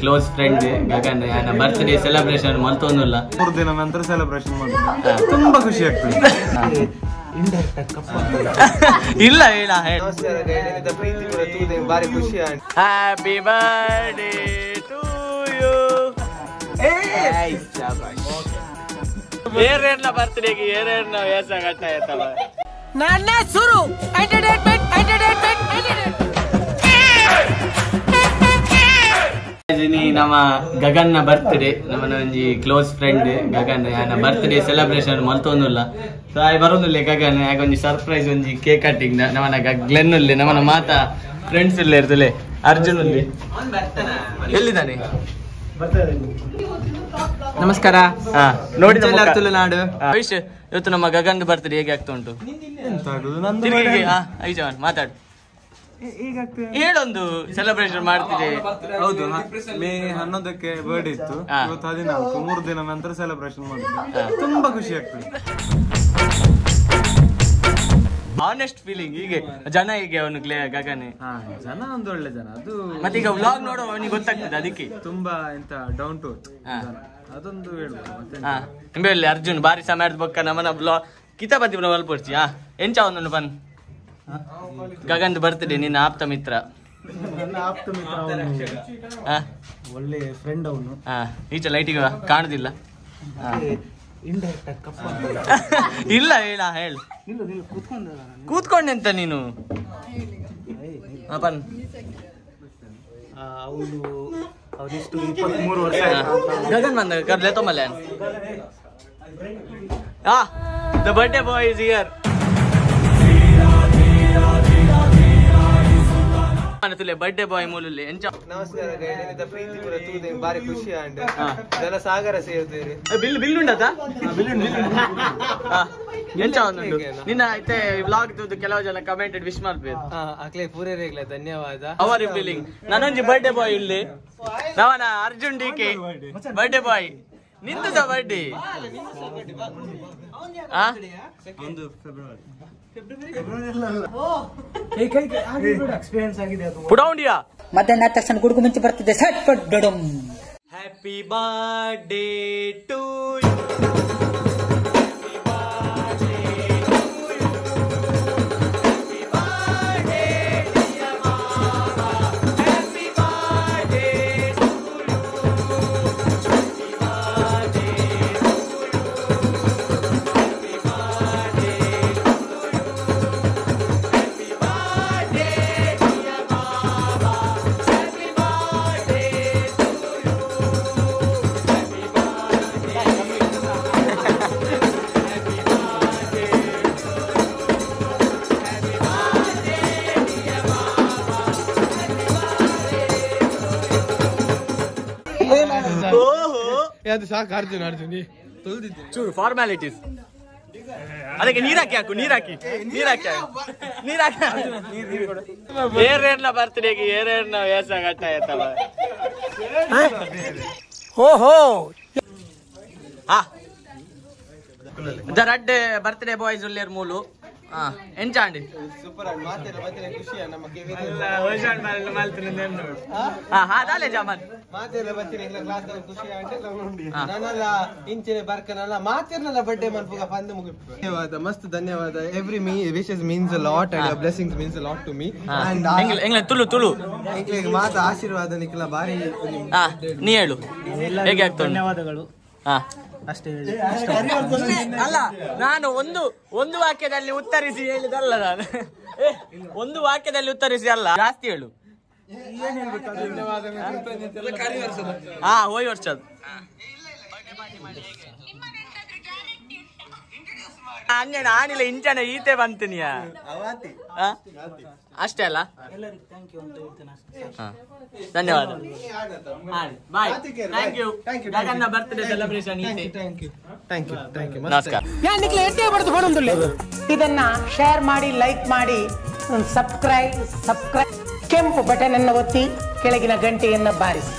Close friend Gagan birthday celebration ಮಲ್ತೊಂದಿಲ್ಲ 3 ದಿನ ನಂತರ ಸೆಲೆಬ್ರೇಷನ್ ಮಾಡಿದ್ರೆ ತುಂಬಾ ಖುಷಿ ಆಗ್ತದೆ. ಇಲ್ಲ ಹೇಳ ಬಾರಿ ಖುಷಿ. Happy birthday to you. ಏರ್ನ ಬರ್ತ್ಡೇಗೆ ಏರ್ನ ವ್ಯಾಸ ಗಟ್ಟ ಆಯ್ತಲ್ಲ ನನ್ನ ಸುರು ಎಂಟರ್ಟೈನ್ಮೆಂಟ್ ನಮ್ಮ ಗಗನ್ನ ಬರ್ತ್ಡೇ ನಮ್ಮನ ಒಂಜಿ close friend Gagan birthday celebration ಮಲ್ತೊಂದಿಲ್ಲ ಸೊ ಆಯ್ ಬರೋದಿಲ್ಲ ಗಗನ್ ಆಗ ಒಂಜಿ ಸರ್ಪ್ರೈಸ್ ಒಂಜಿ ಕೇಕ್ ಕಟ್ಟಿಂಗ್ ನಮ್ಮನ ಗ್ಲೆನ್ ಉಲ್ಲಿ ನಮ್ಮನ ಮಾತಾ ಫ್ರೆಂಡ್ಸ್ ಇಲ್ಲ ಇರ್ತಲೆ ಅರ್ಜುನ್ ಉಲ್ಲಿ ಎಲ್ಲಿದ್ದಾನೆ? ನಮಸ್ಕಾರ. ನೋಡಿ ನಾಡು ವಿಶ್ ಇವತ್ತು ನಮ್ಮ ಗಗನ್ ಬರ್ತ್ಡೇ ಹೇಗೆ ಆಗ್ತಾ ಉಂಟು? ಐಜವಾನ್ ಮಾತಾಡು, ಹೇಳೊಂದು ಸೆಲೆಬ್ರೇಷನ್ ಮಾಡ್ತಿದೆ. ಹೌದು, ಮೇ 11ಕ್ಕೆ ಬರ್ಡೇ ಇತ್ತು, ಇವತ್ತು 14, 3 ದಿನ ನಂತರ ಸೆಲೆಬ್ರೇಷನ್ ಮಾಡಿದ್ವಿ. ತುಂಬಾ ಖುಷಿ ಆಗ್ತದೆ. Honest feeling. ಹೀಗೆ ಜನ ಹೀಗೆ ಅವನು ಗಗನೆ ಜನ ಒಂದು ಒಳ್ಳೆ ಜನ, ಅದು ಮತ್ತೆ ಈಗ ವ್ಲಾಗ್ ನೋಡೋ ಅವನಿಗೆ ಗೊತ್ತಾಗ್ತದೆ. ಅದಕ್ಕೆ ತುಂಬಾ ಎಂತ ಡೌನ್ ಟು ಅದೊಂದು ಹೇಳ್ಬೋದು. ಮತ್ತೆ ಅರ್ಜುನ್ ಬಾರಿ ಸಮಯದ ಬೊಕ್ಕ ನಮ್ಮನ ಬ್ಲಾಗ್ ಕಿತಾಪತಿ ಮಲ್ಪಡ್ಸಿ ಎಂಚ ಒಂದೊಂದು ಬನ್ ಗಗನ್ ಬರ್ತ್ಡೇ ನಿನ್ನ ಆಪ್ತ ಮಿತ್ರ. ಒಳ್ಳೆ ಫ್ರೆಂಡ್ ಅವನು. ಈಚೆ ಲೈಟಿಗೆ ಕಾಣುದಿಲ್ಲ. ಇಲ್ಲ ಹೇಳ ಹೇಳ ಕೂತ್ಕೊಂಡೆಂತ ನೀನು ಬನ್. ಅವನಿಷ್ಟು 23 ವರ್ಷ ಗಗನ್ ಬಂದ ಕರ್ಲೆ ತೊಂಬಲ್ಲ. The birthday boy is here. Birthday boy ಮೂಲಲ್ಲಿ ಎಂಚ ನಮಸ್ಕಾರ. ಪ್ರೀತಿ ಪೂರ ತೂದೆ ಬಾರಿ ಖುಷಿ ಆಂಡ್ ಜನ ಸಾಗರ ಸೇರ್ತೀರಿ. ಬಿಲ್ ಉಂಡತ ಎಂಚ ಒಂದುಂಟು ನಿನ್ನ ಐತೆ ವ್ಲಾಗ್ ತೂದು ಕೆಲವು ಜನ ಕಮೆಂಟೆಡ್ ವಿಶ್ ಮಾಡ್ಬೇಕು. ಅಕ್ಲೆ ಪೂರೈರ್ಲ ಧನ್ಯವಾದ. ಅವರ್ ಫೀಲಿಂಗ್ ನನೊಂಜಿ ಬರ್ಡೇ ಬಾಯ್ ಇಲ್ಲಿ ನವನ ಅರ್ಜುನ್ ಡಿಕೆ ಬರ್ಡೇ ಬಾಯ್ ನಿಂದು ಬರ್ಡೇ ಪುಡೌಂಡಿಯಾ ಮಧ್ಯಾಹ್ನ ತಕ್ಷಣ ಗುಡುಗು ಮುಂಚೆ ಬರ್ತಿದ್ದೆ ಸಟ್ ಪಟ್ ಡಡಂ. ಹ್ಯಾಪಿ ಬರ್ಡೇ ಟು ಸಾಕು. ಅರ್ಜುನ್ ಚೂರು ಫಾರ್ಮ್ಯಾಲಿಟೀಸ್. ಅದಕ್ಕೆ ನೀರಾಕಿ ಏರ್ನ ಬರ್ತ್ಡೇಗೆ ಏರ್ನ ವ್ಯಾಸ ಗಟ್ಟ ಆಯ್ತಲ್ಲ. ಓಹೋ ಜರಡ್ಡೆ ಬರ್ತ್ಡೇ ಬಾಯ್ಸ್ ಉಲ್ಲೇರ್ ಮೂಲು ಎಂಚಾಂಡಿ ಸೂಪರ್ ಖುಷಿ ಹಾದಾಲೆ ಜಾಮನ್ ಮಾತೆಲ್ಲ ಬರ್ತೀನಿ ಕ್ಲಾಸ್ ಖುಷಿ ನನ್ನಲ್ಲ ಇಂಚಿನ ಬರ್ಕನಲ್ಲ ಮಾತೆಲ್ಲ ಬರ್ಡೇ ಮನ್ಪುಗ ಪಂದ ಮುಗಿತು. ಧನ್ಯವಾದ, ಮಸ್ತ್ ಧನ್ಯವಾದ. Every wishes means a lot and blessings means a lot to me. And Tulu ಮಾತ ಆಶೀರ್ವಾದ ನಿಖಿಲ ಬಾರಿ. ನೀ ಹೇಳು ಹೇಗೆ ಆಗ್ತದೆ? ಧನ್ಯವಾದಗಳು ಅಷ್ಟೇ. ಅಲ್ಲ, ನಾನು ಒಂದು ವಾಕ್ಯದಲ್ಲಿ ಉತ್ತರಿಸಿ ಹೇಳಿದಲ್ಲ. ನಾನು ಒಂದು ವಾಕ್ಯದಲ್ಲಿ ಉತ್ತರಿಸಿ ಅಲ್ಲ, ಜಾಸ್ತಿ ಹೇಳು. ಹೋಯ್ ವರ್ಷದ ಹಂಗೆ ನಾನಿಲ್ಲ ಇಂಚನೆ ಈತೆ ಬಂತೀನಿಯ ಅಷ್ಟೇ ಅಲ್ಲ. ಧನ್ಯವಾದ, ಬಾಯ್, ಥ್ಯಾಂಕ್ ಯು. ಗಗನ್ನ ಬರ್ತ್ಡೇ ಸೆಲೆಬ್ರೇಷನ್ ನಮಸ್ಕಾರ. ಇದನ್ನ ಶೇರ್ ಮಾಡಿ, ಲೈಕ್ ಮಾಡಿ, ಸಬ್ಸ್ಕ್ರೈಬ್ ಕೆಂಪು ಬಟನ್ ಅನ್ನು ಒತ್ತಿ ಕೆಳಗಿನ ಗಂಟೆಯನ್ನು ಬಾರಿಸಿ.